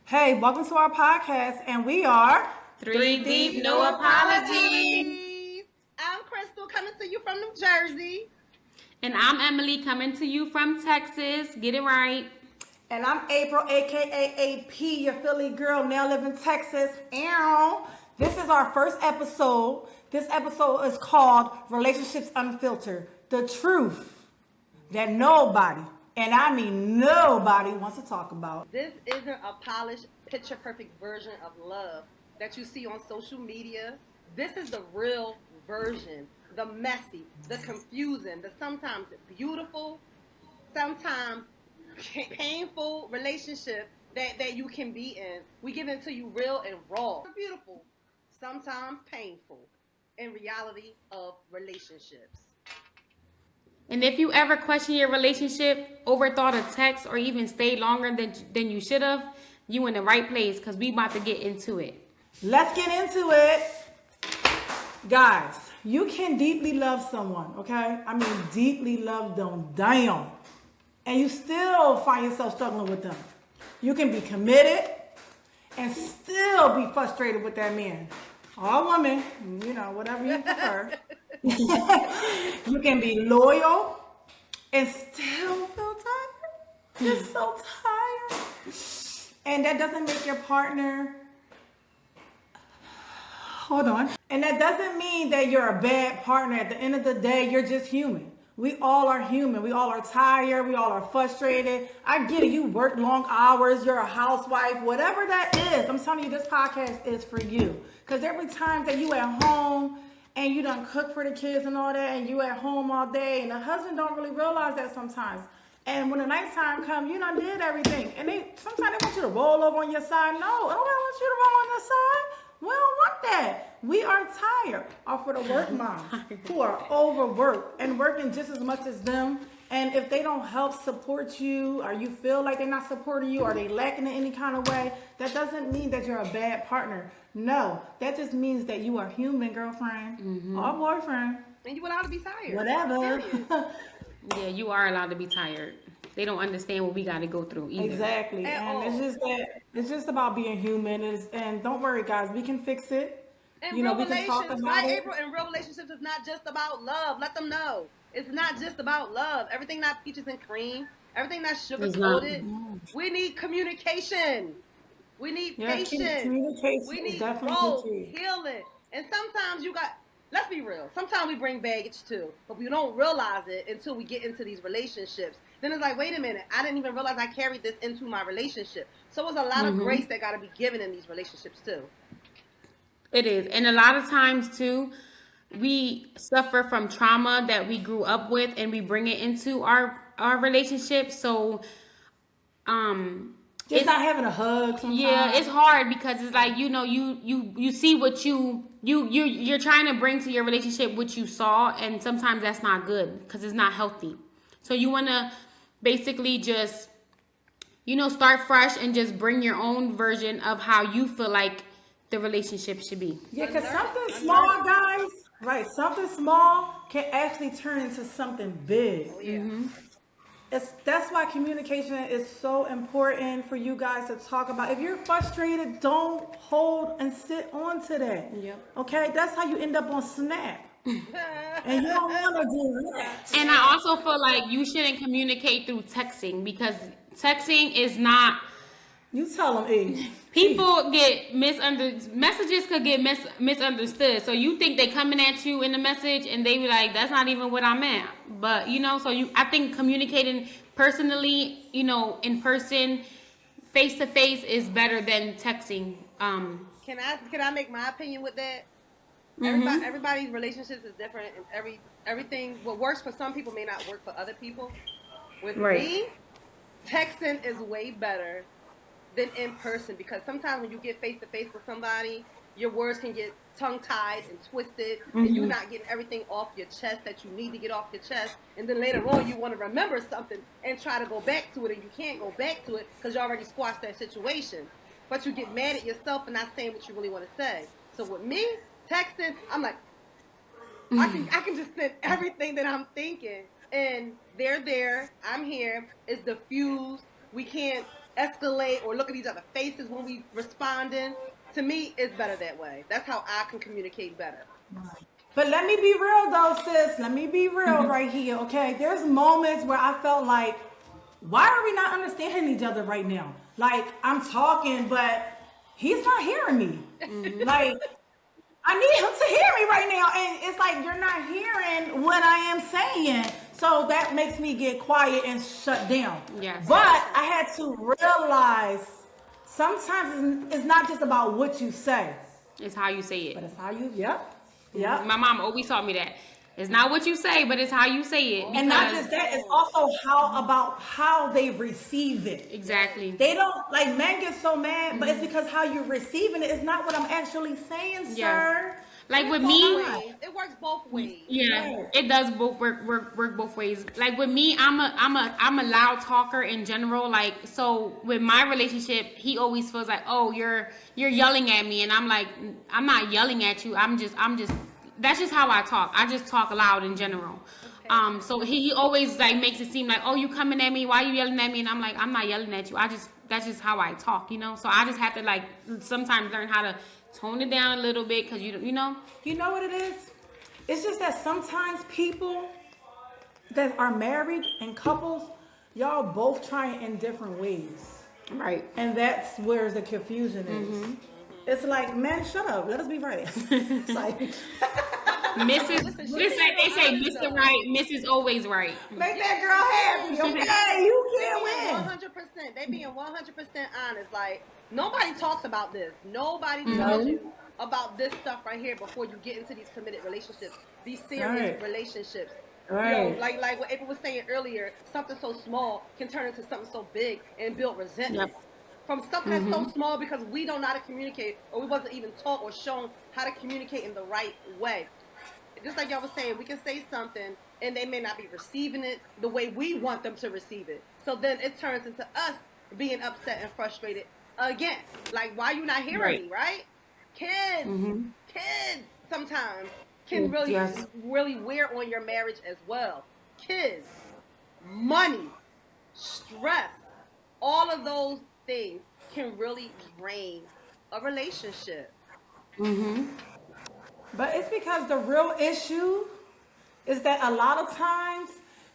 Hey, welcome to our podcast, and we are Three Deep, No Apology. I'm Crystal coming to you from New Jersey. And I'm Emily coming to you from Texas. Get it right. And I'm April, aka AP, your Philly girl, now live in Texas. This is our first episode. This episode is called Relationships Unfiltered. The truth that nobody, and I mean nobody, wants to talk about. This isn't a polished, picture-perfect version of love that you see on social media. This is the real version. The messy, the confusing, the sometimes beautiful, sometimes painful relationship that you can be in. We give it to you real and raw. Beautiful, sometimes painful, in reality of relationships. And if you ever question your relationship, overthought a text, or even stayed longer than you should have, you in the right place because we about to get into it. Let's get into it. Guys, you can deeply love someone, okay? I mean, deeply love them, damn. And you still find yourself struggling with them. You can be committed and still be frustrated with that man. Or woman, you know, whatever you prefer. You can be loyal and still feel tired. Just so tired. And that doesn't make your partner... Hold on. And that doesn't mean that you're a bad partner. At the end of the day, you're just human. We all are human. We all are tired. We all are frustrated. I get it. You work long hours. You're a housewife. Whatever that is, I'm telling you, this podcast is for you. Because every time that you at home and you done cook for the kids and all that, and you at home all day, and the husband don't really realize that sometimes. And when the nighttime comes, you done did everything. And sometimes they want you to roll over on your side. No, nobody wants you to roll on your side. We don't want that. We are tired off of the work moms who are overworked and working just as much as them. And if they don't help support you, or you feel like they're not supporting you, or they lacking in any kind of way, that doesn't mean that you're a bad partner. No, that just means that you are human, girlfriend or boyfriend. And you allowed to be tired. Whatever. Yeah, you are allowed to be tired. They don't understand what we got to go through either. Exactly. It's just about being human. And don't worry, guys, we can fix it. And you know, real we can talk relations, about right, it. April? And real relationships is not just about love. Let them know. It's not just about love. Everything not peaches and cream. Everything not sugar coated. We need communication. We need patience. We need growth, healing. And sometimes let's be real. Sometimes we bring baggage too, but we don't realize it until we get into these relationships. Then it's like, wait a minute, I didn't even realize I carried this into my relationship. So there's a lot of grace that got to be given in these relationships too. It is. And a lot of times too, we suffer from trauma that we grew up with and we bring it into our relationship. So Just not having a hug sometimes. Yeah, it's hard because it's like, you know, you see what you're trying to bring to your relationship what you saw, and sometimes that's not good because it's not healthy. So you want to basically just, you know, start fresh and just bring your own version of how you feel like the relationship should be. Yeah, because something small, guys, right, something small can actually turn into something big. Oh, yeah. That's why communication is so important for you guys to talk about. If you're frustrated, don't hold and sit on to that. Yep. Okay? That's how you end up on Snap. And you don't want to do that. And I also feel like you shouldn't communicate through texting because texting is not... You tell them, E. People get messages could get misunderstood. So you think they coming at you in the message and they be like, that's not even what I meant. But, you know, I think communicating personally, you know, in person, face to face is better than texting. Can I make my opinion with that? Everybody's relationships is different, and everything what works for some people may not work for other people. With me, texting is way better than in person, because sometimes when you get face to face with somebody, your words can get tongue-tied and twisted, and you're not getting everything off your chest that you need to get off your chest, and then later on you want to remember something and try to go back to it, and you can't go back to it because you already squashed that situation, but you get mad at yourself for not saying what you really want to say. So with me, texting, I'm like, I can just send everything that I'm thinking, and they're there, I'm here, it's diffused, we can't escalate or look at each other's faces when we responding. To me, it's better that way. That's how I can communicate better. But let me be real though, sis. Let me be real right here, okay? There's moments where I felt like, why are we not understanding each other right now? Like, I'm talking, but he's not hearing me. Like, I need him to hear me right now. And it's like, you're not hearing what I am saying. So that makes me get quiet and shut down. Yes. But I had to realize sometimes it's not just about what you say. It's how you say But it. it's how you, yep. Yep. My mom always taught me that. It's not what you say, but it's how you say it. And not because- just that, it's also how they receive it. Exactly. They don't, like, men get so mad, but it's because how you're receiving it is not what I'm actually saying, Yes. sir. Like with Both me, ways. It works both ways. yeah, it does both work both ways. Like with me, I'm a loud talker in general. Like, so with my relationship, he always feels like, oh, you're yelling at me, and I'm like, I'm not yelling at you. I'm just that's just how I talk. I just talk loud in general. So he always like makes it seem like, oh, you coming at me? Why you yelling at me? And I'm like, I'm not yelling at you. That's just how I talk, you know. So I just have to like sometimes learn how to tone it down a little bit because you know. You know what it is? It's just that sometimes people that are married and couples, y'all both trying in different ways. Right. And that's where the confusion is. It's like, man, shut up. Let us be right. It's like, Mrs. Just like they say, Mr. Right, Mrs. Always right. make that girl happy, okay? You can't win. 100%. They being 100% honest. Like, nobody talks about this. Nobody tells you about this stuff right here before you get into these committed relationships, these serious relationships. Right. You know, like what April was saying earlier, something so small can turn into something so big and build resentment. Yep. From something that's so small because we don't know how to communicate, or we wasn't even taught or shown how to communicate in the right way. Just like y'all was saying, we can say something and they may not be receiving it the way we want them to receive it. So then it turns into us being upset and frustrated again. Like, why you not hearing me, right? Kids sometimes can really wear on your marriage as well. Kids, money, stress, all of those things can really drain a relationship. But it's because the real issue is that a lot of times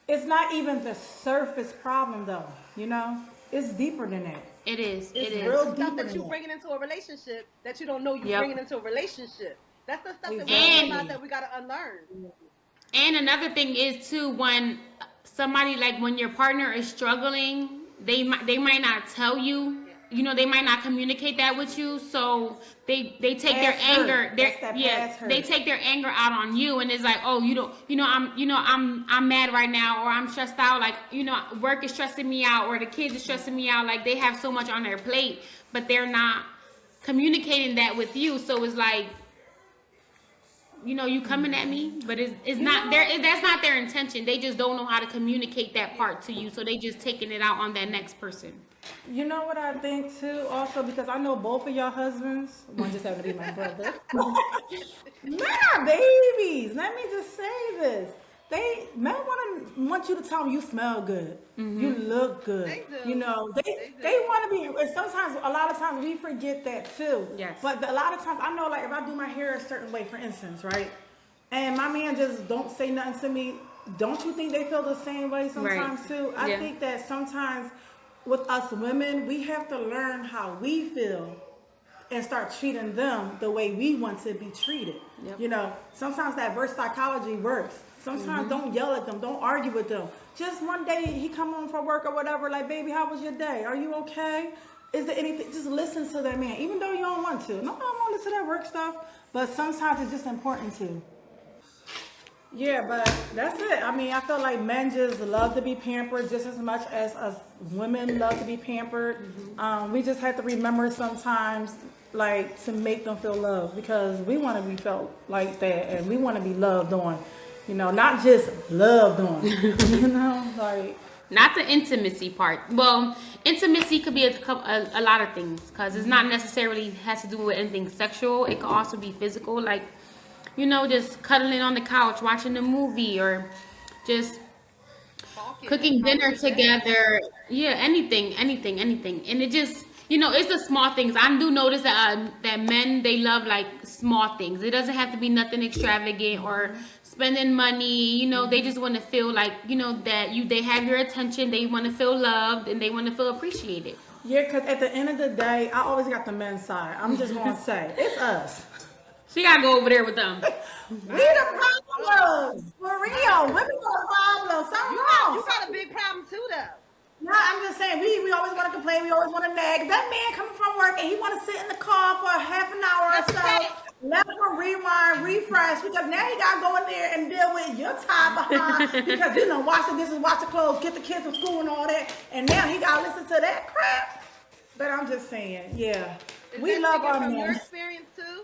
it's not even the surface problem, though. You know, it's deeper than that. It is. It's it is. real Stuff deeper that than you that. bringing into a relationship that you don't know you bringing into a relationship. That's the stuff that we Exactly. realize that we gotta unlearn. And another thing is too, when somebody, like when your partner is struggling, they might not tell you. You know, they might not communicate that with you, so they take their anger. They take their anger out on you, and it's like, oh, I'm mad right now, or I'm stressed out. Like, work is stressing me out, or the kids are stressing me out. Like, they have so much on their plate, but they're not communicating that with you. So it's like, you coming at me, but it's not there. That's not their intention. They just don't know how to communicate that part to you, so they just taking it out on that next person. You know what I think too, also, because I know both of y'all husbands. One just happened to be my brother. Men are babies. Let me just say this. Men want you to tell them you smell good, you look good. They do. You know, they want to be. And sometimes, a lot of times, we forget that too. Yes. But a lot of times, I know, like if I do my hair a certain way, for instance, right, and my man just don't say nothing to me. Don't you think they feel the same way sometimes too? I think that sometimes with us women, we have to learn how we feel and start treating them the way we want to be treated. Yep. You know, sometimes that reverse psychology works. Sometimes don't yell at them, don't argue with them. Just one day he come home from work or whatever, like, baby, how was your day? Are you okay? Is there anything? Just listen to that man, even though you don't want to. No, I don't want to listen to that work stuff, but sometimes it's just important to. Yeah, but that's it. I mean, I feel like men just love to be pampered just as much as us women love to be pampered. We just have to remember sometimes, like, to make them feel loved, because we want to be felt like that, and we want to be loved on. Not just loved on. Like, not the intimacy part. Well, intimacy could be a lot of things, because it's not necessarily has to do with anything sexual. It could also be physical, like, just cuddling on the couch, watching a movie, or just, cooking How dinner was your day? together. Yeah, anything. And it just, it's the small things. I do notice that men, they love like small things. It doesn't have to be nothing extravagant or spending money. They just want to feel like, that they have your attention. They want to feel loved and they want to feel appreciated. Yeah, because at the end of the day, I always got the men's side. I'm just going to say, it's us. She gotta go over there with them. We the problems. For real. Women are the problem. Something wrong. You got a big problem too, though. No, I'm just saying, we always want to complain. We always want to nag. That man coming from work and he want to sit in the car for a half an hour or so. Let him rewind, refresh, because now he got to go in there and deal with your time behind because wash the dishes, wash the clothes, get the kids from school and all that. And now he got to listen to that crap. But I'm just saying, yeah. We love our men. From your experience too?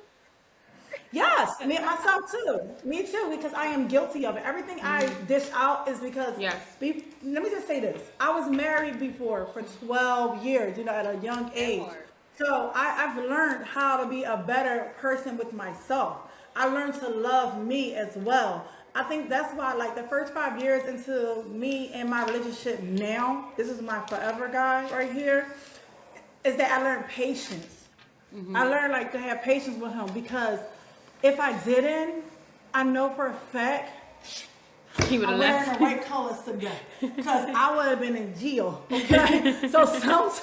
Yes, myself too. Me too, because I am guilty of it. Everything I dish out is because, yes. Let me just say this. I was married before for 12 years, at a young age. So I've learned how to be a better person with myself. I learned to love me as well. I think that's why, like, the first 5 years into me and my relationship now, this is my forever guy right here, is that I learned patience. I learned, like, to have patience with him because if I didn't, I know for a fact he would I have wear left. the right colors today because I would have been in jail. Okay, so sometimes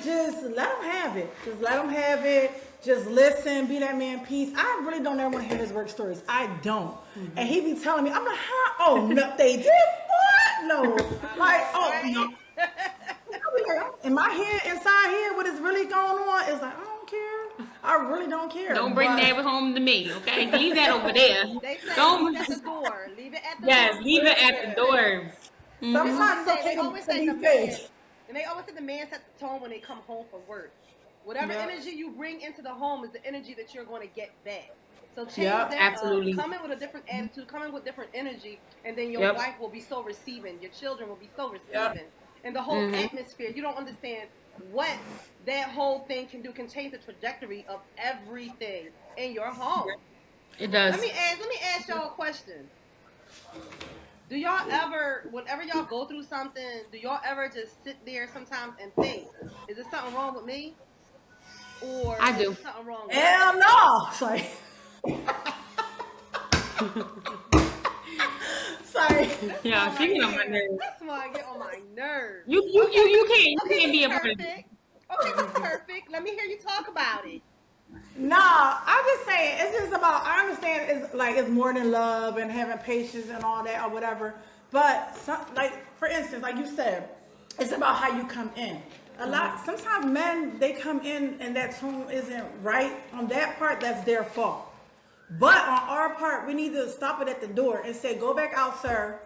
just let them have it. Just let them have it. Just listen, be that man peace. I really don't ever want to hear his work stories. I don't. And he be telling me, I'm like, huh? Oh no, they did what? No, like, oh no. In my head, inside here, what is really going on is like, I don't care. I really don't care. Don't bring that home to me, okay? Leave that over there. They say Don't. leave it at the door. Leave it at the door. Yes, leave it at the door. Sometimes it's okay they always to say be the man, fake. and they always say the man sets the tone when they come home from work. Whatever energy you bring into the home is the energy that you're going to get back. So change that. Absolutely. Come in with a different attitude. Come in with different energy, and then your wife will be so receiving. Your children will be so receiving, and the whole atmosphere. You don't understand what that whole thing can do. Can change the trajectory of everything in your home. It does. Let me ask y'all a question. Do y'all ever, whenever y'all go through something, do y'all ever just sit there sometimes and think, is there something wrong with me? Or I do. Is there something wrong with Hell no. Sorry. Sorry. Yeah, she get on my nerves. That's why I get on my nerves. You can't be a perfect. person. Okay, that's perfect. Let me hear you talk about it. Nah, I'm just saying, it's just about, I understand it's more than love and having patience and all that or whatever. But for instance, like you said, it's about how you come in. Sometimes men, they come in and that tone isn't right. On that part, that's their fault. But on our part, we need to stop it at the door and say, go back out, sir,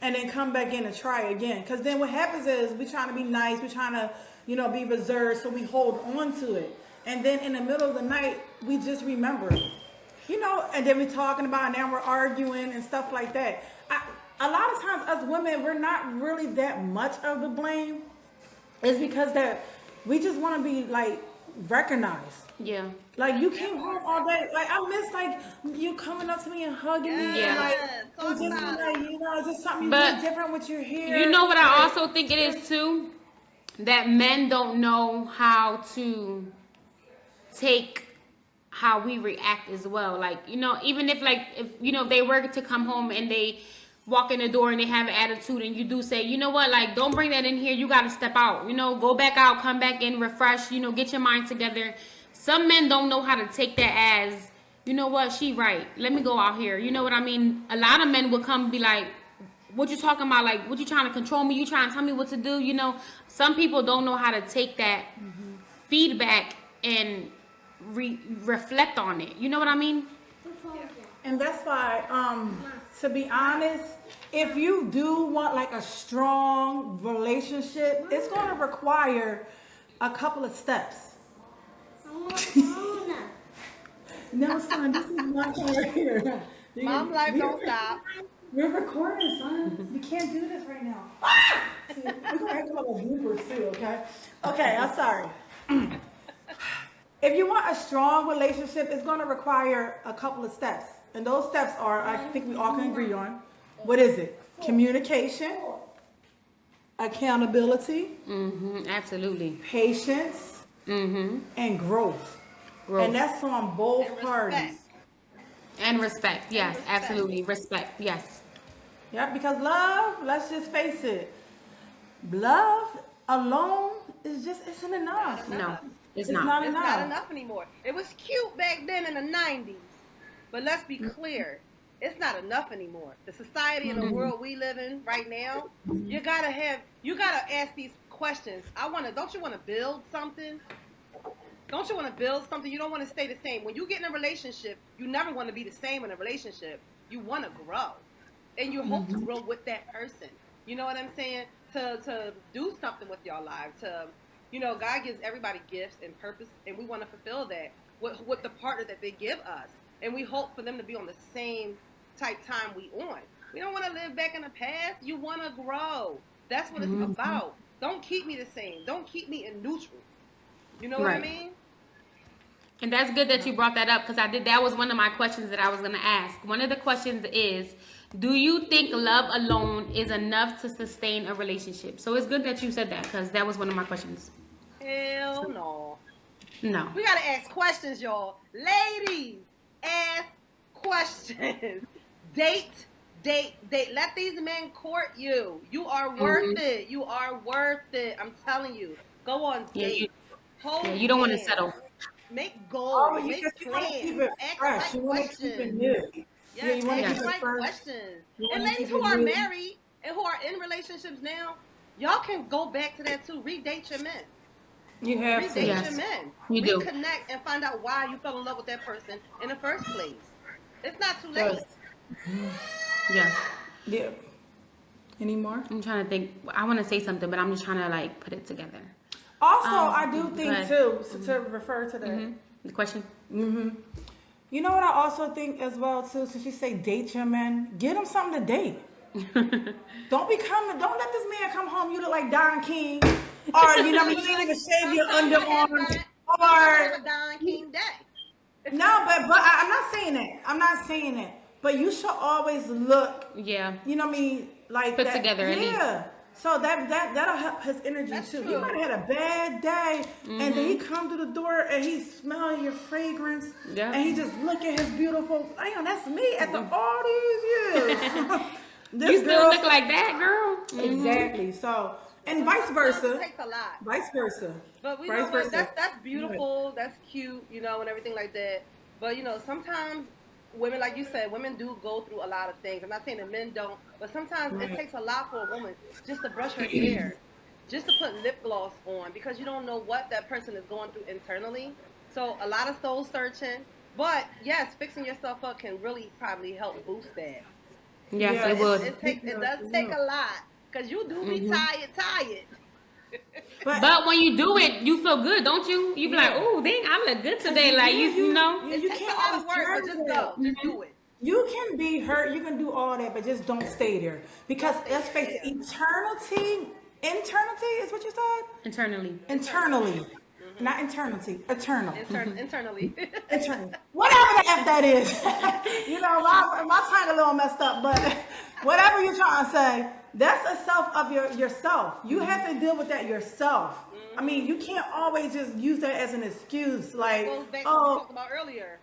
and then come back in and try again. Because then what happens is we're trying to be nice, we're trying to, be reserved, so we hold on to it. And then in the middle of the night, we just remember it. And then we're talking about it, and now we're arguing and stuff like that. A lot of times, us women, we're not really that much of the blame. It's because that we just want to be, like, recognized. Yeah. Like, you came home all day. Like, I miss, like, you coming up to me and hugging me. Yeah. And, like, just something you But do different with your hair. You know what I also think it is, too? That men don't know how to take how we react as well. Like, even if they were to come home and they walk in the door and they have an attitude and you do say, you know what, like, don't bring that in here, you got to step out, go back out, come back in, refresh, get your mind together. Some men don't know how to take that as, you know what, she right, let me go out here. You know what I mean? A lot of men will come and be like, what you talking about? Like, what you trying to control me? You trying to tell me what to do? Some people don't know how to take that feedback and reflect on it. You know what I mean? And that's why, to be honest, if you do want like a strong relationship, it's going to require a couple of steps. No, son, this is my time right here. Mom life don't stop. We're recording, son. We can't do this right now. See, I'm going to have to have a bloopers too, okay? Okay, I'm sorry. If you want a strong relationship, it's going to require a couple of steps. And those steps are, I think we all can agree on. What is it? communication, accountability, Absolutely. patience, and growth. And that's on both And parties. respect. And respect. Yes, respect. absolutely. Respect. Yes. Yeah, because love, let's just face it, love alone isn't enough. No, it's It's not. not It's enough. not enough anymore. It was cute back then in the 90s. But let's be clear. It's not enough anymore. The society and the world we live in right now, you gotta ask these questions. Don't you wanna build something? Don't you want to build something? You don't want to stay the same. When you get in a relationship, you never want to be the same in a relationship. You want to grow. And you hope to grow with that person. You know what I'm saying? To do something with your life. God gives everybody gifts and purpose, and we want to fulfill that with the partner that they give us. And we hope for them to be on the same type time we on. We don't want to live back in the past. You want to grow. That's what it's about. Don't keep me the same. Don't keep me in neutral. You know what I mean? And that's good that you brought that up because that was one of my questions that I was going to ask. One of the questions is, do you think love alone is enough to sustain a relationship? So it's good that you said that because that was one of my questions. Hell no. No. We got to ask questions, y'all. Ladies, ask questions. Date. Let these men court you. You are worth it. You are worth it. I'm telling you. Go on dates. You don't want to settle. Make goals. Make because you want to keep plans. it Ask fresh. right You want to keep it questions. new. Yes, you want to ask keep it right fresh. questions. You And wanna ladies keep who it are new. married and who are in relationships now, y'all can go back to that too. Redate your men. You have to. Redate Yes. your men. You do. Reconnect and find out why you fell in love with that person in the first place. It's not too late. Yes. Yeah. Any more? I'm trying to think. I want to say something, but I'm just trying to put it together. Also, I do think ahead. too, to refer to that. The question? You know what I also think as well too, since you say date your man, get him something to date. Don't let this man come home, you look like Don King, or you ain't even shave your underarms, or Don King Day. no, but I'm not saying that. I'm not saying that. But you should always look, Yeah. you know what I mean, like Put that. together at Yeah. So that'll help his energy That's too. true. He might have had a bad day, and then he come through the door and he smell your fragrance, Yeah. and he just look at his beautiful. Damn, that's me after all these years. This You still girl- look like that, girl? Exactly. So, and vice versa. It takes a lot. Vice versa. But we Vice know what, versa. that's beautiful, that's cute, and everything like that. But sometimes women, like you said, women do go through a lot of things. I'm not saying that men don't, but sometimes it takes a lot for a woman just to brush her hair, just to put lip gloss on, because you don't know what that person is going through internally. So a lot of soul searching. But yes, fixing yourself up can really probably help boost that. Yes, Yeah, it would. It does take a lot, because you do be tired. But when you do it, you feel good, don't you? You be like, "Oh, dang, I look good today." Like you know. You It takes can't a lot always of work, but just go. Just do it. You can be hurt, you can do all that, but just don't stay there. Because let's face it, eternity is what you said? Internally. Internally. Not eternity, eternal. Internally. Eternal. Whatever the F that is. My tongue a little messed up, but whatever you're trying to say, that's a self of yourself. You have to deal with that yourself. I mean, you can't always just use that as an excuse. Like, It goes back to what we talked about earlier.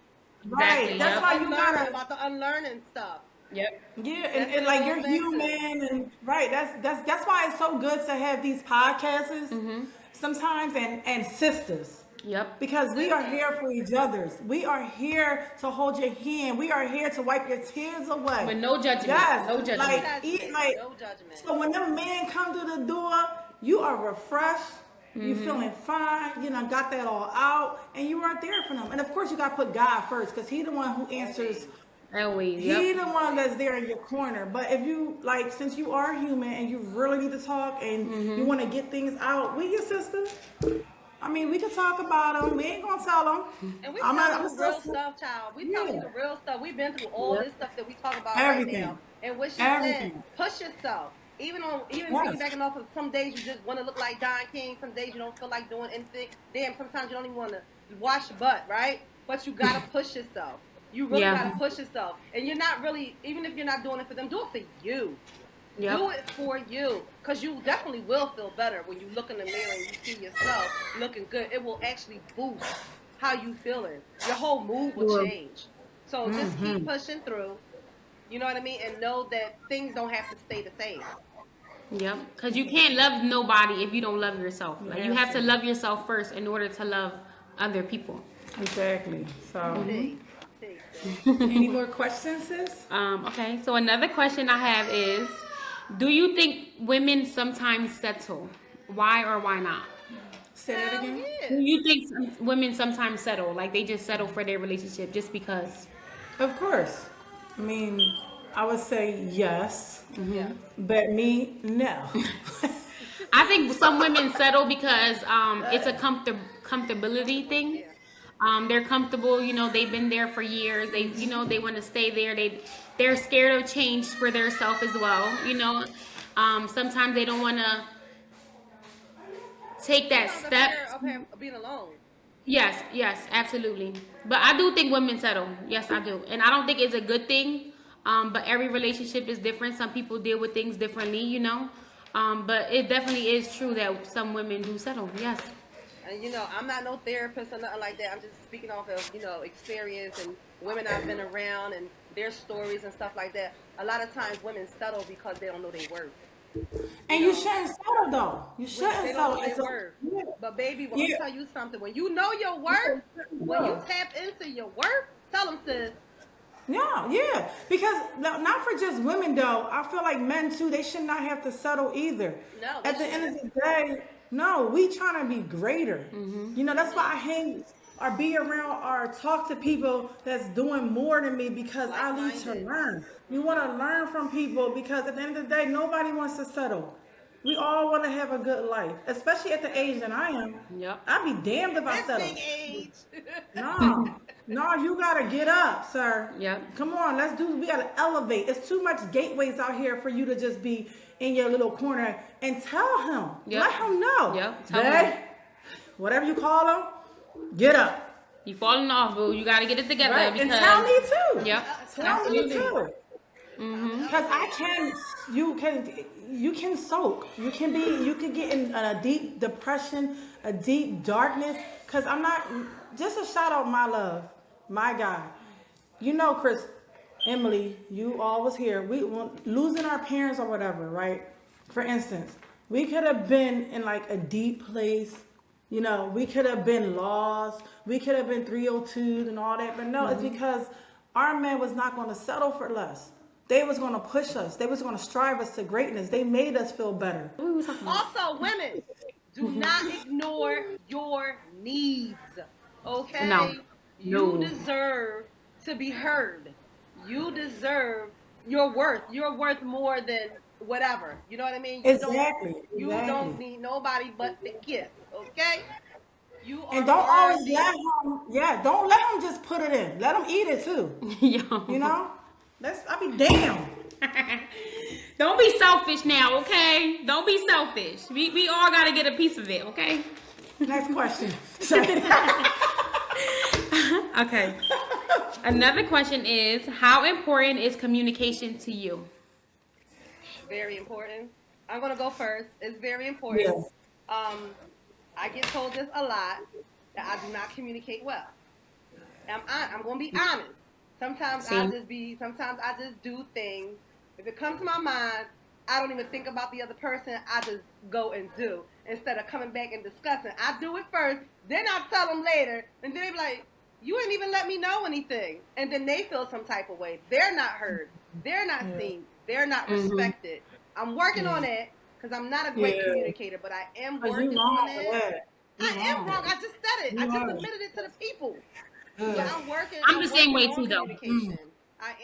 right. Exactly, That's yep. why you Unlearning, gotta. about the unlearning stuff. Yep. Yeah, That's and what like it you're goes back to. human, and right. That's why it's so good to have these podcasts sometimes and sisters. Yep. Because we are here for each other. We are here to hold your hand. We are here to wipe your tears away. With no judgment. Yes. No judgment. No judgment. So when them men come through the door, you are refreshed. You feeling fine. Got that all out, and you are there for them. And of course, you got to put God first, because He's the one who answers. Always. He Yep. the one that's there in your corner. But if you since you are human and you really need to talk and you want to get things out, we your sister. I mean, we can talk about them. We ain't gonna tell them. And we tell you the real stuff, child. We tell you the real stuff. We've been through all this stuff that we talk about Everything. right now. And what she Everything. said, push yourself. Even Yes. piggybacking off of some days you just want to look like Don King. Some days you don't feel like doing anything. Damn, sometimes you don't even want to wash your butt, right? But you gotta push yourself. You really gotta push yourself. And you're not really, even if you're not doing it for them, do it for you. Yep. Do it for you, because you definitely will feel better when you look in the mirror and you see yourself looking good. It will actually boost how you feeling. Your whole mood will Sure. change. So just keep pushing through. You know what I mean? And know that things don't have to stay the same. Yep. Because you can't love nobody if you don't love yourself. Like you have to Yes. love yourself first in order to love other people. Exactly. So, See, see, sis. any more questions, sis? Okay. So another question I have is, do you think women sometimes settle? Why or why not? Say that Hell again. Do yeah. you think women sometimes settle? Like they just settle for their relationship just because? Of course. I mean, I would say yes, Yes. but me, no. I think some women settle because it's a comfortability thing. Yeah. They're comfortable, you know, they've been there for years. They, you know, they want to stay there. They're scared of change for their self as well, you know. Sometimes they don't want to take that Sometimes the step. fear of being alone. Yes, yes, absolutely. But I do think women settle. Yes, I do. And I don't think it's a good thing. But every relationship is different. Some people deal with things differently, you know. But it definitely is true that some women do settle. Yes. And you know, I'm not no therapist or nothing like that. I'm just speaking off of, you know, experience and women I've been around and their stories and stuff like that. A lot of times women settle because they don't know their worth. And you shouldn't settle though. You shouldn't They settle. don't know It's their a- worth. yeah. But baby, let me Yeah. tell you something. When you know your worth, when you tap into your worth, tell them, sis. Yeah, yeah. Because not for just women though. I feel like men too. They should not have to settle either. No, At the end of the day, no. We trying to be greater. You know, that's why I hang or be around or talk to people that's doing more than me because I need to Like-minded. learn. You want to learn from people because at the end of the day, nobody wants to settle. We all want to have a good life, especially at the age that I am. Yep. I'd be damned if I This settle. big age. No, no, you gotta get up, sir. Yep. Come on, let's do. We gotta elevate. It's too much gateways out here for you to just be in your little corner and tell him. Yep. Let him know. Yep, tell Babe, him. whatever you call him, get up. You falling off, boo. You got to get it together. Right? Because, And tell me too. Yep. Tell me Absolutely. too. Because I can, you can soak. You can get in a deep depression, a deep darkness. Because I'm not, just a shout out my love, my guy. You know, Chris, Emily, you all was here. Losing our parents or whatever, right? For instance, we could have been in like a deep place. You know, we could have been lost. We could have been 302 and all that. But no, it's because our man was not going to settle for less. They was going to push us. They was going to strive us to greatness. They made us feel better. What were we talking about? Also, women, do not ignore your needs. Okay? No. You No. deserve to be heard. You deserve your worth. You're worth more than whatever. You know what I mean? Exactly. You don't need nobody but the gift. Okay? You are And don't always worthy. let him, don't let him just put it in. Let him eat it too. Yo. You know? I'll be damned. Don't be selfish now, okay? Don't be selfish. We all got to get a piece of it, okay? Next question. Okay. Another question is, how important is communication to you? Very important. I'm gonna go first. It's very important. Yes. I get told this a lot that I do not communicate well. I'm gonna be honest. Sometimes Same. sometimes I just do things. If it comes to my mind, I don't even think about the other person. I just go and do instead of coming back and discussing. I do it first, then I tell them later, and then they be like, "You ain't even let me know anything," and then they feel some type of way. They're not heard. They're not seen. They're not respected. I'm working on it because I'm not a great communicator, but I am working on it. I am wrong. I just said it. I just admitted it to the people. But I'm working. I'm the same way working too, on though. communication.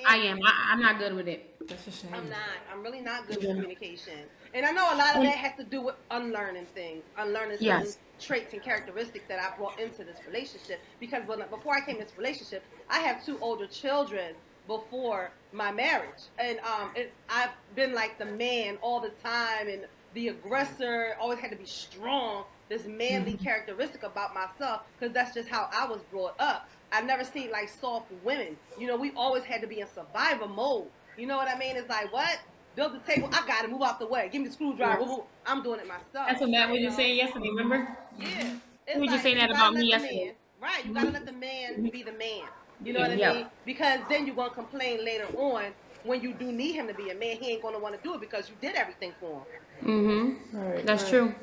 I am. I'm not good with it. That's a shame. I'm not. I'm really not good with communication. And I know a lot of that has to do with unlearning things, unlearning certain Yes. traits and characteristics that I brought into this relationship. Because before I came to this relationship, I have 2 older children before my marriage. And I've been like the man all the time and the aggressor, always had to be strong, this manly characteristic about myself, because that's just how I was brought up. I never seen like soft women. You know, we always had to be in survival mode. You know what I mean? It's like, what? build the table. I got to move out the way. Give me the screwdriver. I'm doing it myself. That's what Matt was just saying yesterday, remember? Yeah. He was just saying that about me yesterday. Man, right. You got to let the man be the man. You know what I mean? Because then you're going to complain later on when you do need him to be a man. He ain't going to want to do it because you did everything for him. Right, That's true.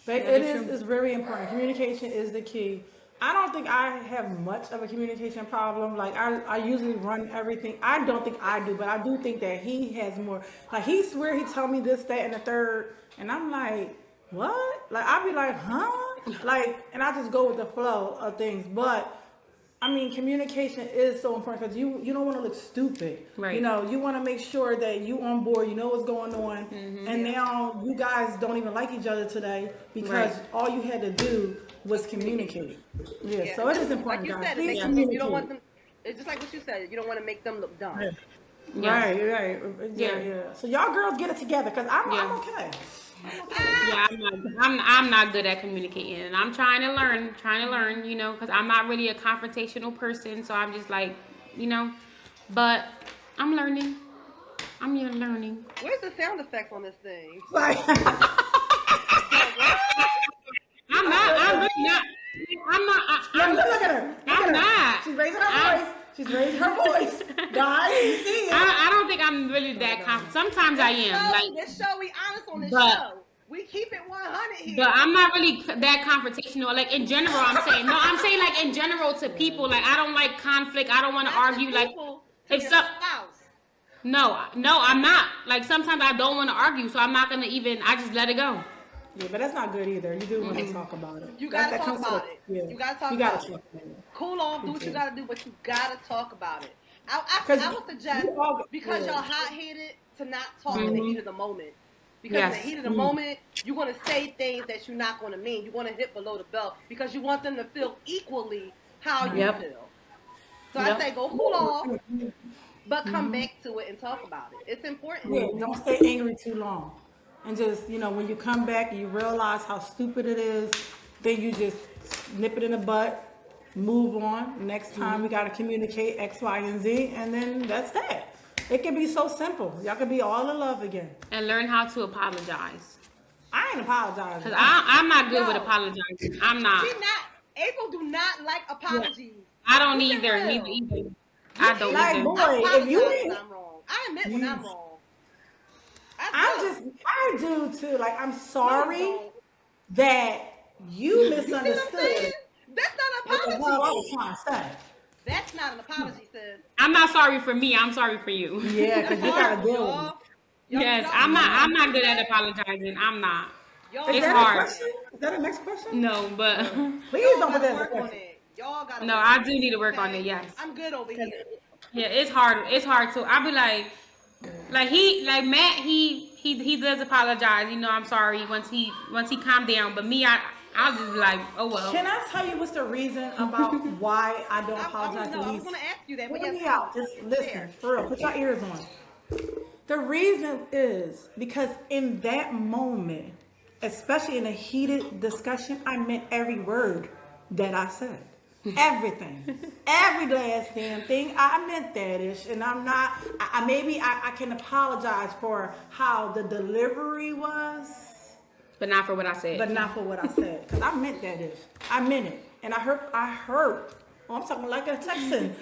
But it's very important. Communication is the key. I don't think I have much of a communication problem. Like I usually run everything. I don't think I do, but I do think that he has more. Like he swear he tell me this, that, and the third, and I'm like, what? Like I'll be like, huh? Like, and I just go with the flow of things. But I mean, communication is so important because you don't want to look stupid. Right. You know, you want to make sure that you on board, you know what's going on. And now you guys don't even like each other today because all you had to do was communicate. Yeah. So it is important, like you guys. said, you don't want them, it's just like what you said, you don't want to make them look dumb. Right. Yeah. So y'all girls get it together because I'm okay. Yeah, I'm not good at communicating, and I'm trying to learn, you know, because I'm not really a confrontational person, so I'm just like, you know, but I'm learning. Where's the sound effects on this thing? Like, I'm not. Look at her. I'm not. She's raising her voice. She's raising her voice. Guys, you see it. I don't think I'm really that confident. Sometimes I am. This show, we honest on this show. We keep it 100 here. But I'm not really that confrontational. Like in general, I'm saying. No, I'm saying like in general to people. Like I don't like conflict. I don't want to argue. Like if spouse. No, I'm not. Like sometimes I don't want to argue, so I'm not gonna even. I just let it go. Yeah, but that's not good either. You do want to talk about it. You gotta talk about it. Yeah. You gotta talk about it. Cool off, do what you gotta do, but you gotta talk about it. I would suggest, because y'all hot-headed, to not talk in the heat of the moment. Because in the heat of the moment, you're gonna say things that you're not gonna mean. You're gonna hit below the belt because you want them to feel equally how you feel. So I say go cool off, but come back to it and talk about it. It's important. Yeah, don't stay angry too long. And just, you know, when you come back, you realize how stupid it is, then you just nip it in the butt, move on. Next time we got to communicate X, Y, and Z, and then that's that. It can be so simple. Y'all can be all in love again. And learn how to apologize. I ain't apologizing. Because I'm not good with apologizing. I'm not. April do not like apologies. I don't either. Neither either. I don't like, either. Boy, if you ain't, I'm wrong. I admit when I'm wrong. I do too. Like, I'm sorry that you misunderstood. That's not an apology. That's not an apology, sis. I'm not sorry for me. I'm sorry for you. Yeah, because you gotta deal with it. Yes, I'm not good at apologizing. I'm not. It's hard. Is that a next question? No, but please don't put that as a question. Y'all gotta. No, I do need to work on it. Yes. I'm good over here. Yeah, it's hard. It's hard too. I'll be like Matt. He does apologize. You know, I'm sorry once he calmed down. But me, I'll just be like, oh well. Can I tell you what's the reason about why I don't apologize? I was gonna ask you that. But hear me out. Just listen, for real. Put your ears on. The reason is because in that moment, especially in a heated discussion, I meant every word that I said. Everything. Every last damn thing. I meant that ish. And I'm not, maybe I can apologize for how the delivery was. But not for what I said. Because I meant that ish. I meant it. And I heard. Oh, I'm talking like a Texan.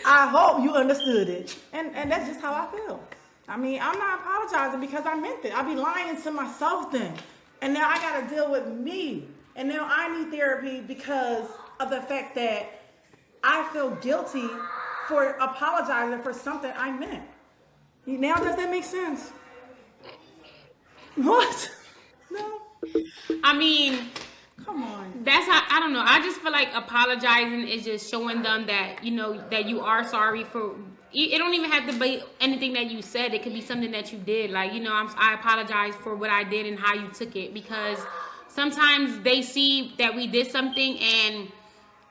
I hope you understood it. And that's just how I feel. I mean, I'm not apologizing because I meant it. I'll be lying to myself then. And now I got to deal with me. And now I need therapy because of the fact that I feel guilty for apologizing for something I meant. Now does that make sense? What? No. I mean, come on. That's how, I don't know. I just feel like apologizing is just showing them that, you know, that you are sorry for. It don't even have to be anything that you said. It could be something that you did. Like, you know, I apologize for what I did and how you took it, because sometimes they see that we did something and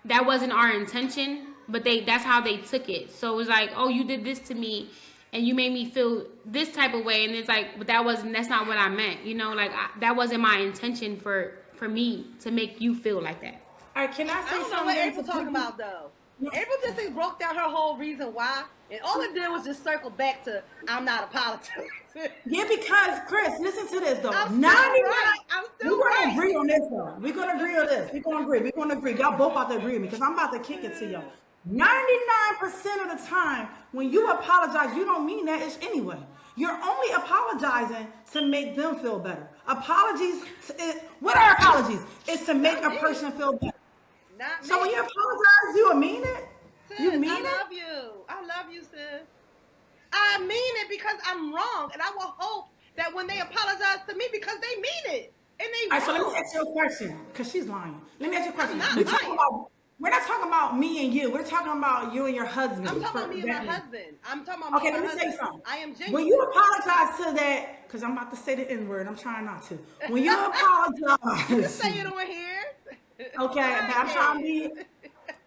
that wasn't our intention, but that's how they took it. So it was like, oh, you did this to me and you made me feel this type of way. And it's like, but that's not what I meant. You know, like that wasn't my intention for me to make you feel like that. All right, can I say something? I don't know what April talking about though. April just broke down her whole reason why, and all it did was just circle back to I'm not apologizing. Yeah, because Chris, listen to this though. I'm 99. still right. I'm still We're gonna right. agree on this though. We're gonna agree on this. We're gonna agree. We're gonna agree. Y'all both about to agree with me because I'm about to kick it to y'all. 99% of the time, when you apologize, you don't mean that. It's anyway. You're only apologizing to make them feel better. Apologies. What are apologies? It's to make a person feel better. Not So me. when you apologize, you mean it? Sis, You mean I it? love you. I love you, sis. I mean it because I'm wrong, and I will hope that when they apologize to me, because they mean it, and they All right, so let wrong. me ask you a question, because she's lying. Let me ask you a question. I'm not lying. We're not talking about me and you. We're talking about you and your husband. I'm talking about me and my Batman. husband. I'm talking about me Okay, and let my me say husband. something. I am genuine. When you apologize to that, because I'm about to say the N-word, I'm trying not to. When you apologize, Say it on here. okay, but I'm trying to be.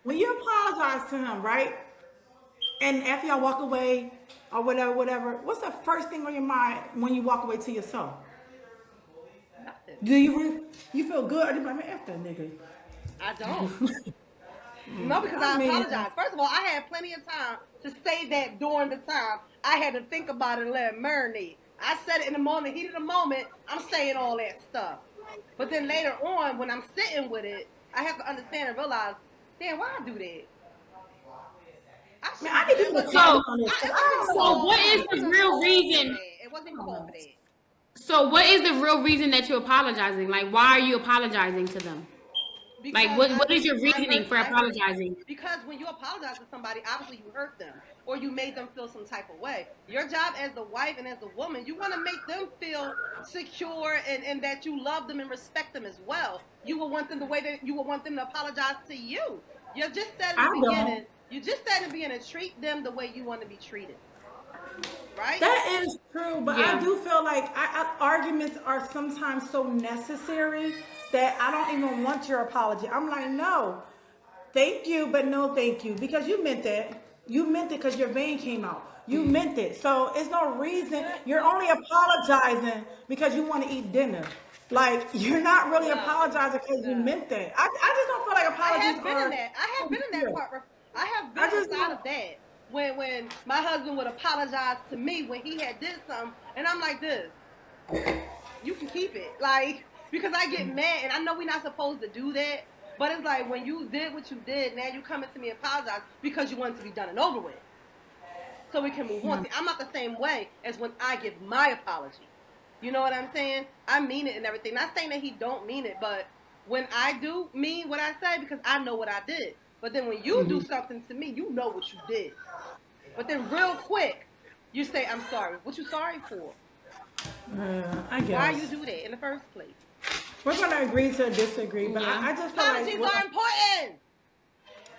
When you apologize to him, right? And after y'all walk away or whatever, what's the first thing on your mind when you walk away to yourself? Nothing. Do you feel good or do you be like, man, F that nigga? I don't. No, because I apologize. First of all, I had plenty of time to say that during the time. I had to think about it and let it marinate. I said it in the moment, heat of the moment, I'm saying all that stuff. But then later on, when I'm sitting with it, I have to understand and realize, damn, why I do that? Man, I need people to So- comment on this. 'Cause I don't So know. what is the real reason? It wasn't even called for that. So what is the real reason that you're apologizing? Like, why are you apologizing to them? Like, what is your reasoning for apologizing? Because when you apologize to somebody, obviously you hurt them or you made them feel some type of way. Your job as the wife and as the woman, you want to make them feel secure and that you love them and respect them as well. You will want them the way that you will want them to apologize to you. You just said in the beginning. You just said in the beginning, treat them the way you want to be treated. Right? That is true, but Yeah. I do feel like arguments are sometimes so necessary that I don't even want your apology. I'm like, no, thank you, but no thank you, because you meant that. You meant it because your vein came out. You meant it. So it's no reason. You're only apologizing because you want to eat dinner. Like, you're not really apologizing because you meant that. I just don't feel like I apologies have been in that. I have been in that part. I have been inside of that. When my husband would apologize to me when he had did something, and I'm like this, you can keep it. Like, because I get mad, and I know we're not supposed to do that, but it's like when you did what you did, now you coming to me and apologize because you want it to be done and over with. So we can move on. See, I'm not the same way as when I give my apology. You know what I'm saying? I mean it and everything. Not saying that he don't mean it, but when I do mean what I say, because I know what I did. But then when you do something to me, you know what you did. But then real quick, you say, I'm sorry. What you sorry for? I guess. Why you do that in the first place? We're going to agree to disagree, but Yeah. I just feel Apologies like... are important.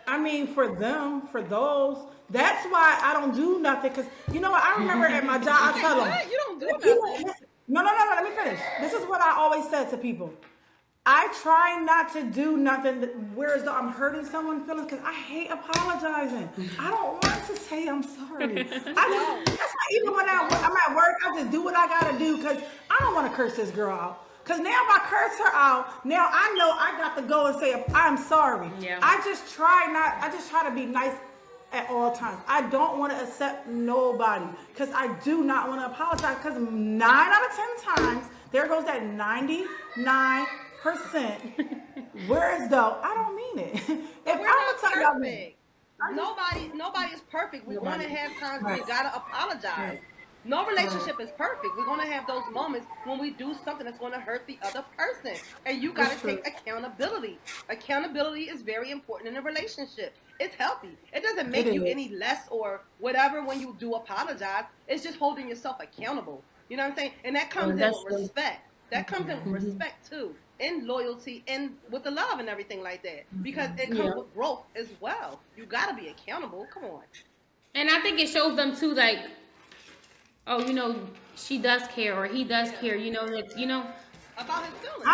I mean, for them, for those, that's why I don't do nothing. Because, you know what, I remember at my job, I tell them... What? You don't do nothing. No, let me finish. This is what I always said to people. I try not to do nothing whereas though I'm hurting someone's feelings because I hate apologizing. I don't want to say I'm sorry. That's why even when I'm at work, I just do what I gotta do because I don't want to curse this girl out. Because now if I curse her out, now I know I got to go and say I'm sorry. Yeah. I just try to be nice at all times. I don't want to accept nobody because I do not want to apologize because 9 out of 10 times, there goes that 99%. Whereas though, I don't mean it. If We're I'm not gonna perfect. Nobody is perfect. We're going to have times when we gotta apologize. No relationship is perfect. We're going to have those moments when we do something that's going to hurt the other person. And you got to take accountability. Accountability is very important in a relationship. It's healthy. It doesn't make you any less or whatever when you do apologize. It's just holding yourself accountable. You know what I'm saying? And that comes in with respect. That comes in with respect too. And loyalty and with the love and everything like that. Because it comes with growth as well. You got to be accountable. Come on. And I think it shows them too, like, oh, you know, she does care or he does care. You know that, you know, About his feelings.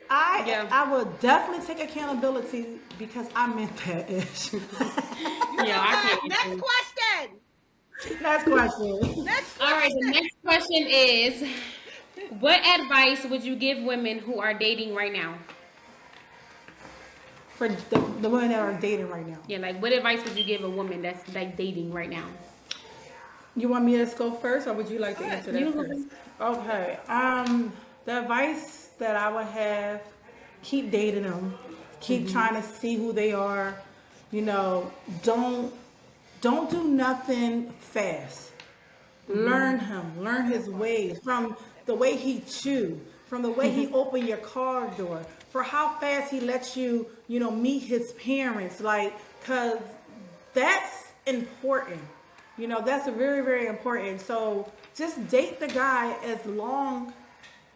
I will definitely take accountability because I meant that ish. yeah, I can't. Next question. Next question. Next question. All right, the next question is, what advice would you give women who are dating right now? for the women that are dating right now. Yeah, like what advice would you give a woman that's like dating right now? You want me to go first, or would you like to answer that You first? Okay. The advice that I would have: keep dating them, keep trying to see who they are. You know, don't do nothing fast. Learn him, learn his ways, from the way he chew, from the way he open your car door, for how fast he lets you, meet his parents. Like, cause that's important. That's very, very important. So just date the guy as long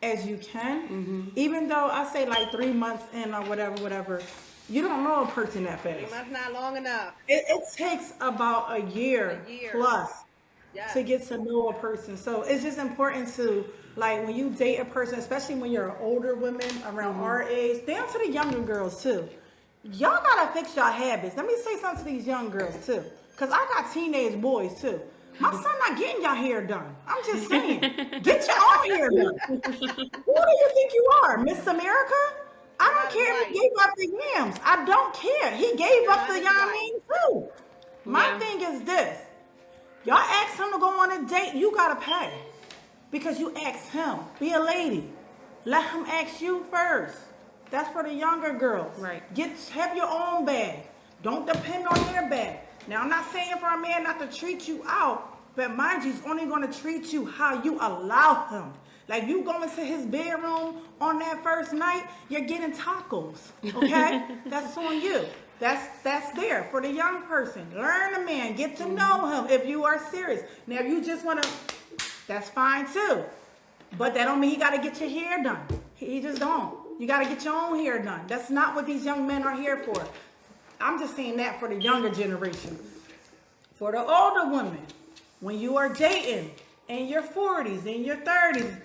as you can. Even though I say like 3 months in or whatever, you don't know a person that fast. 3 months not long enough. It takes about a year plus Yes. to get to know a person. So it's just important to, like, when you date a person, especially when you're older women around our age, down to the younger girls too. Y'all gotta fix y'all habits. Let me say something to these young girls too, because I got teenage boys too. My son not getting your hair done. I'm just saying, get your own hair done. Who do you think you are, Miss America? I don't care if he gave up the yams. I don't care. He gave up the yameen too. My thing is this. Y'all ask him to go on a date, you gotta pay. Because you asked him. Be a lady. Let him ask you first. That's for the younger girls. Right. Have your own bag. Don't depend on their bag. Now, I'm not saying for a man not to treat you out, but mind you, he's only going to treat you how you allow him. Like, you go into his bedroom on that first night, you're getting tacos, okay? That's on you. That's there for the young person. Learn the man. Get to know him if you are serious. Now, if you just want to, that's fine too. But that don't mean you got to get your hair done. He just don't. You got to get your own hair done. That's not what these young men are here for. I'm just saying that for the younger generation. For the older women, when you are dating in your 40s, in your 30s,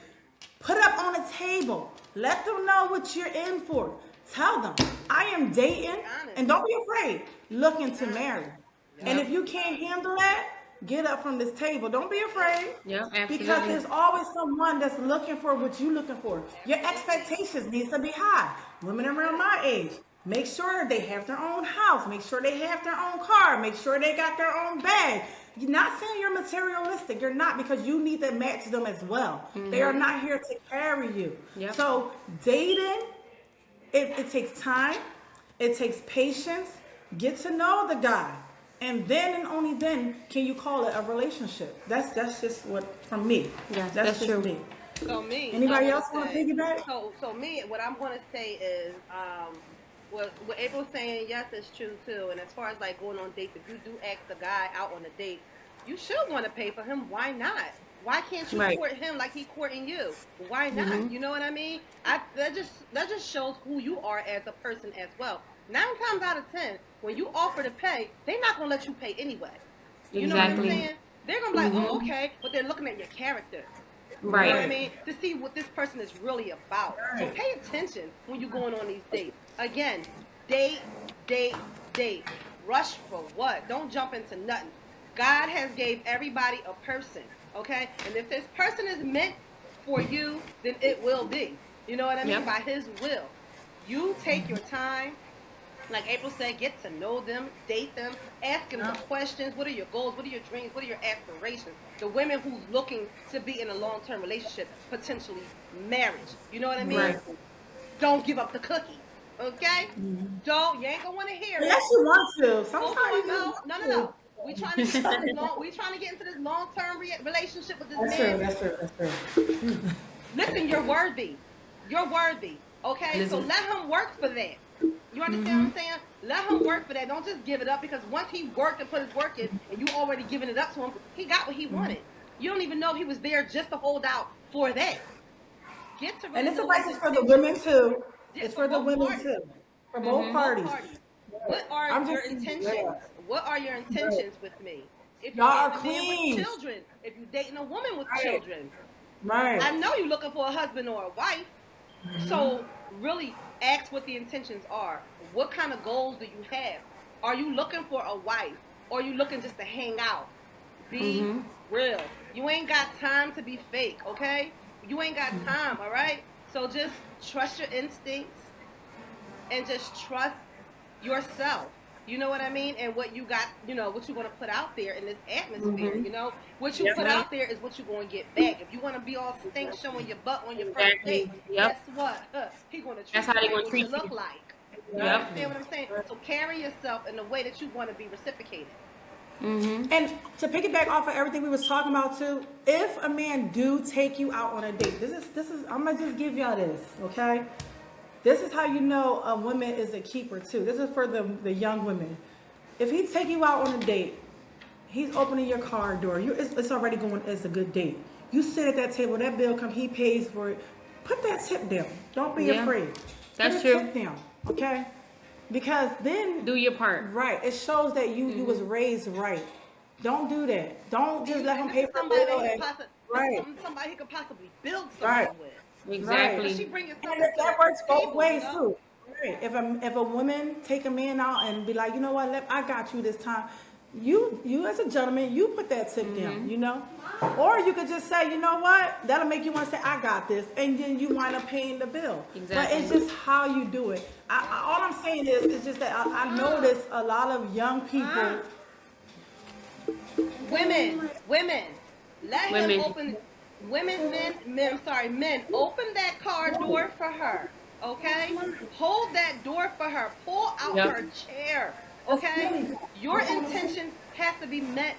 put up on the table. Let them know what you're in for. Tell them, I am dating, and don't be afraid, looking to marry. And if you can't handle that, get up from this table. Don't be afraid. Yeah, absolutely. Because there's always someone that's looking for what you're looking for. Your expectations needs to be high. Women around my age, make sure they have their own house. Make sure they have their own car. Make sure they got their own bag. You're not saying you're materialistic. You're not, because you need to match them as well. They are not here to carry you. Yep. So dating, it takes time. It takes patience. Get to know the guy. And then and only then can you call it a relationship. That's just what, from me. Yeah, that's just true. me. So me. Anybody else want to piggyback? So me, what I'm going to say is, what April's saying, yes, it's true too. And as far as like going on dates, if you do ask the guy out on a date, you should want to pay for him. Why not? Why can't you court him like he's courting you? Why not? You know what I mean? That just shows who you are as a person as well. 9 times out of 10, when you offer to pay, they're not gonna let you pay anyway. You know what I'm saying? They're gonna be like, oh, okay, but they're looking at your character. Right. You know what I mean? To see what this person is really about. So pay attention when you're going on these dates. Again, date. Rush for what? Don't jump into nothing. God has gave everybody a person, okay? And if this person is meant for you, then it will be. You know what I mean? Yep. By his will. You take your time. Like April said, get to know them, date them, ask them the questions. What are your goals? What are your dreams? What are your aspirations? The women who's looking to be in a long-term relationship, potentially marriage. You know what I mean? Right. Don't give up the cookies, okay? You ain't gonna want to hear it. Unless you want to. Sometimes No. We trying to get into this long-term relationship with this man. That's true. Listen, you're worthy. Okay, so let him work for that. You understand what I'm saying? Let him work for that. Don't just give it up, because once he worked and put his work in, and you already given it up to him, he got what he wanted. You don't even know if he was there just to hold out for that. Get to really, and it's advice for the women too. It's for the women parties. too. For both parties. What are your intentions? What are your intentions with me? If you're Y'all are dating a man queens. with children, if you're dating a woman with children, Right. I know you're looking for a husband or a wife. So really ask what the intentions are. What kind of goals do you have? Are you looking for a wife? Or are you looking just to hang out? Be real. You ain't got time to be fake, okay? You ain't got time, all right? So just trust your instincts and just trust yourself. You know what I mean? And what you got, what you're going to put out there in this atmosphere. What you put out there is what you're going to get back. If you want to be all stink showing your butt on your first date, guess what? He going to treat you like what you look like. You understand what I'm saying? So carry yourself in the way that you want to be reciprocated. And to piggyback off of everything we was talking about too, if a man do take you out on a date, this is I'm gonna just give y'all this, okay? This is how you know a woman is a keeper too. This is for the young women. If he take you out on a date, he's opening your car door. It's already going as a good date. You sit at that table, that bill comes, he pays for it. Put that tip down. Don't be afraid. That's true. Tip down, okay? Because then do your part. Right. It shows that you was raised right. Don't do that. Don't just let him pay for it. Right. Somebody he could possibly build something with. Exactly. Right. She bring it and that works both ways too. Right. If a woman take a man out and be like, you know what, I got you this time. You as a gentleman, you put that tip down, Or you could just say, you know what, that'll make you want to say, I got this, and then you wind up paying the bill. Exactly. But it's just how you do it. All I'm saying is, it's just that I notice a lot of young people. Women, let him open. Men, open that car door for her. Okay, hold that door for her. Pull out her chair. Okay, your intentions has to be met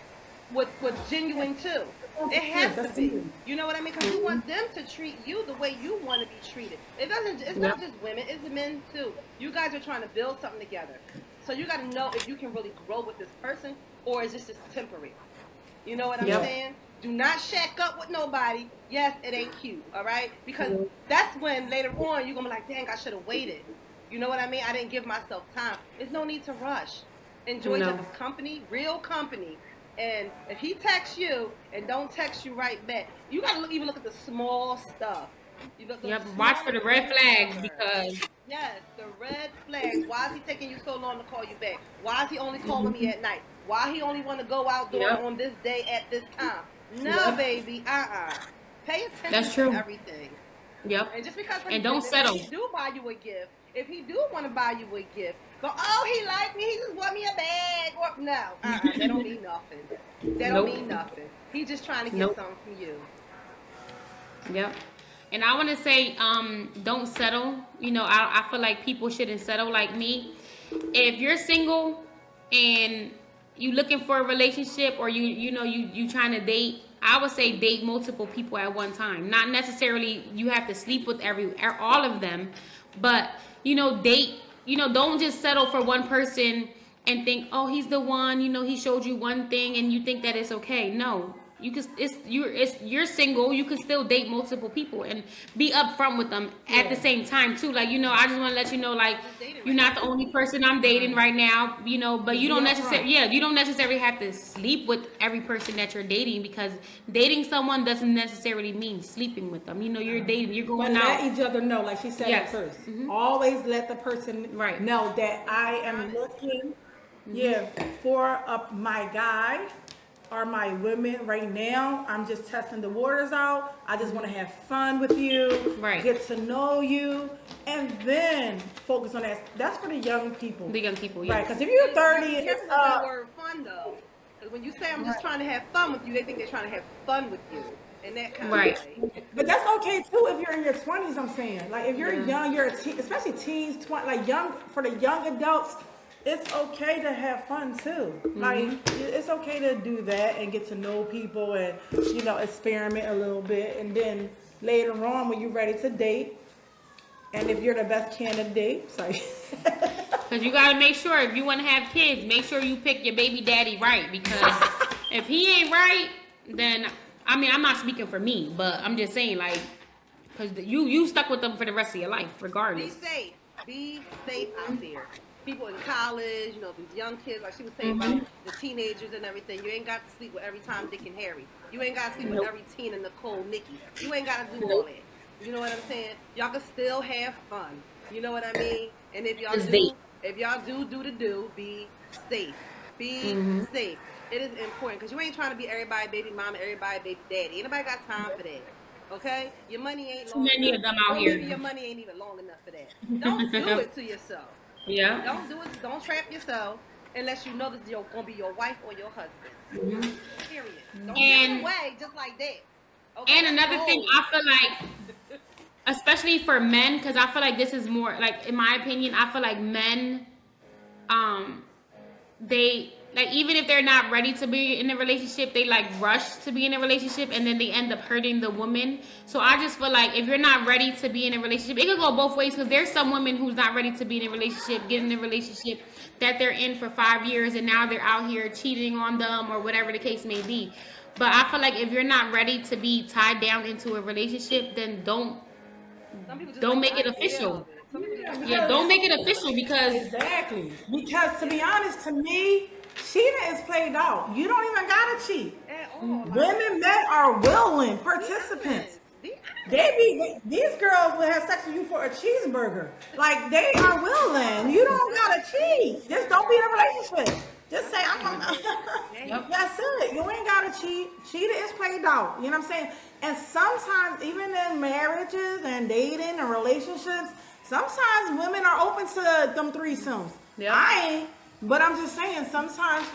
with genuine too. It has to be. You know what I mean? Because you want them to treat you the way you want to be treated. It's not just women, it's men too. You guys are trying to build something together. So you got to know if you can really grow with this person or is this just temporary. You know what I'm saying? Do not shack up with nobody. Yes, it ain't cute, all right? Because that's when later on you're going to be like, dang, I should have waited. You know what I mean? I didn't give myself time. There's no need to rush. Enjoy each other's company, real company. And if he texts you and don't text you right back, you got to even look at the small stuff. Watch for the red flags because... Yes, the red flags. Why is he taking you so long to call you back? Why is he only calling me at night? Why he only want to go outdoors on this day at this time? No, baby. Pay attention to everything. Yep. And just because don't settle. If he do buy you a gift, if he do want to buy you a gift, but he like me, he just want me a bag. No, that don't mean nothing. That don't mean nothing. He just trying to get something from you. Yep. And I want to say, don't settle. I feel like people shouldn't settle like me. If you're single and you looking for a relationship or you trying to date, I would say date multiple people at one time. Not necessarily you have to sleep with all of them, but date. Don't just settle for one person and think, oh, he's the one. He showed you one thing and you think that it's okay. No. You're single. You can still date multiple people and be upfront with them at the same time too. Like I just want to let you know, like you're not the only person I'm dating right now. But you don't necessarily have to sleep with every person that you're dating because dating someone doesn't necessarily mean sleeping with them. You're dating. You're going out. Let each other know, like she said at first. Always let the person know that I am looking, for my guy. Are my women right now? I'm just testing the waters out. I just want to have fun with you, get to know you, and then focus on that. That's for the young people. The young people, right? Because if you're 30, it's the word fun though. Because when you say I'm just trying to have fun with you, they think they're trying to have fun with you, and that kind of way. But that's okay too if you're in your 20s. I'm saying, like if you're young, you're a teen, especially teens, for the young adults. It's okay to have fun too. Like it's okay to do that and get to know people and experiment a little bit, and then later on when you're ready to date, and if you're the best candidate, because you gotta make sure if you want to have kids, make sure you pick your baby daddy right. Because if he ain't right, then I'm not speaking for me, but I'm just saying because you stuck with them for the rest of your life, regardless. Be safe out there. People in college, these young kids, like she was saying about the teenagers and everything. You ain't got to sleep with every Tom, Dick, and Harry. You ain't got to sleep with every Tina, Nicole, Nikki. You ain't got to do all that. You know what I'm saying? Y'all can still have fun. You know what I mean? And if y'all do, be safe. Be safe. It is important because you ain't trying to be everybody baby mama, everybody baby daddy. Ain't nobody got time for that. Okay? Your money ain't long enough. Too many of them out here. Maybe your money ain't even long enough for that. Don't do it to yourself. Yeah. Don't do it. Don't trap yourself unless you know this is gonna be your wife or your husband. Mhm. Period. Don't give And it away just like that. Okay, and that's another thing, gold. I feel like, especially for men, because I feel like this is more like, in my opinion, I feel like men, um, they like, even if they're not ready to be in a relationship, they like rush to be in a relationship, and then they end up hurting the woman. So I just feel like if you're not ready to be in a relationship, it could go both ways, because there's some women who's not ready to be in a relationship, get in a relationship that they're in for 5 years, and now they're out here cheating on them or whatever the case may be. But I feel like if you're not ready to be tied down into a relationship, then Some people just don't like make the it idea official. of it. Some people just Yeah, like the Yeah, because don't idea make of it it. official, because exactly. Because to be honest, to me, cheating is played out. You don't even gotta cheat. At all. Like, Women, men are willing be participants. honest. Be They honest. be these girls will have sex with you for a cheeseburger. Like they are willing. You don't gotta cheat. Just don't be in a relationship. Just say I'm. Yep. That's it. You ain't gotta cheat. Cheating is played out. You know what I'm saying? And sometimes, even in marriages and dating and relationships, sometimes women are open to them threesomes. Yep. I ain't, but I'm just saying. Sometimes,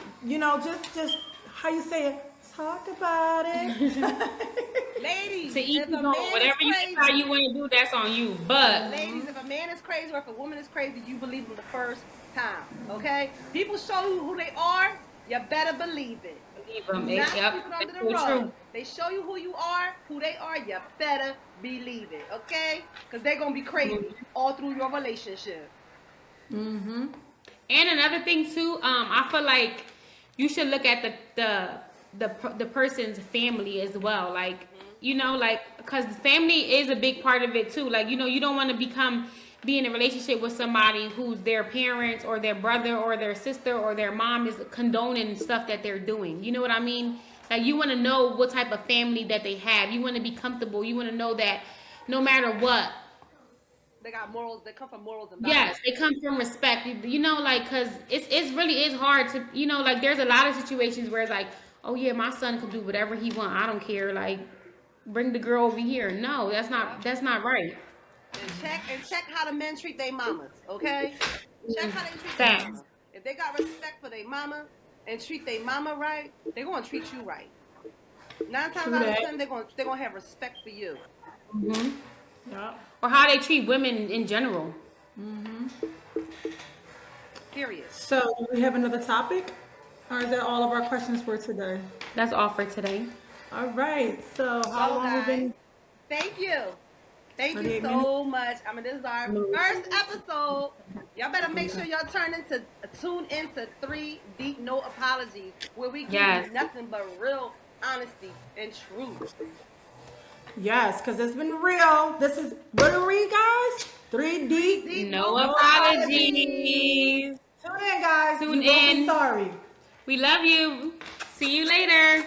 just how you say it. Talk about it. Ladies, to each if his a own. man is Whatever you crazy, decide you want to do, that's on you. But ladies, if a man is crazy or if a woman is crazy, you believe them the first time. Okay? People show you who they are, you better believe it. believe them. Do not Yep, sweep it under it's the so rug. true. They show you who you are, who they are, you better believe it. Okay? Because they're going to be crazy all through your relationship. Mm-hmm. And another thing too, I feel like you should look at the person's family as well. Like, like, because family is a big part of it too. Like, you don't want to be in a relationship with somebody who's their parents or their brother or their sister or their mom is condoning stuff that they're doing. You know what I mean? Like, you want to know what type of family that they have. You want to be comfortable. You want to know that no matter what, They got morals. They come from morals and values. yes, they come from respect. Like, because it's really is hard to, like, there's a lot of situations where it's like, oh yeah, my son can do whatever he want. I don't care. Like, bring the girl over here. No, that's not right. And check how the men treat their mamas, okay? Check how they treat their Facts. mama. If they got respect for their mama and treat their mama right, they're gonna treat you right. 9 times out of 10, they're gonna have respect for you. Hmm. Yeah. Or how they treat women in general. Period. So, do we have another topic? Or is that all of our questions for today? That's all for today. All right. So, how So, long we been? guys, thank you. Thank you 38 so much. I mean, this is our first episode. Y'all better make sure y'all tune into 3 Deep No Apologies, where we give Yes. you nothing but real honesty and truth. Yes, because it's been real. This is what are we, guys? 3D. No apologies. Tune in, guys. Tune You won't be in. sorry. We love you. See you later.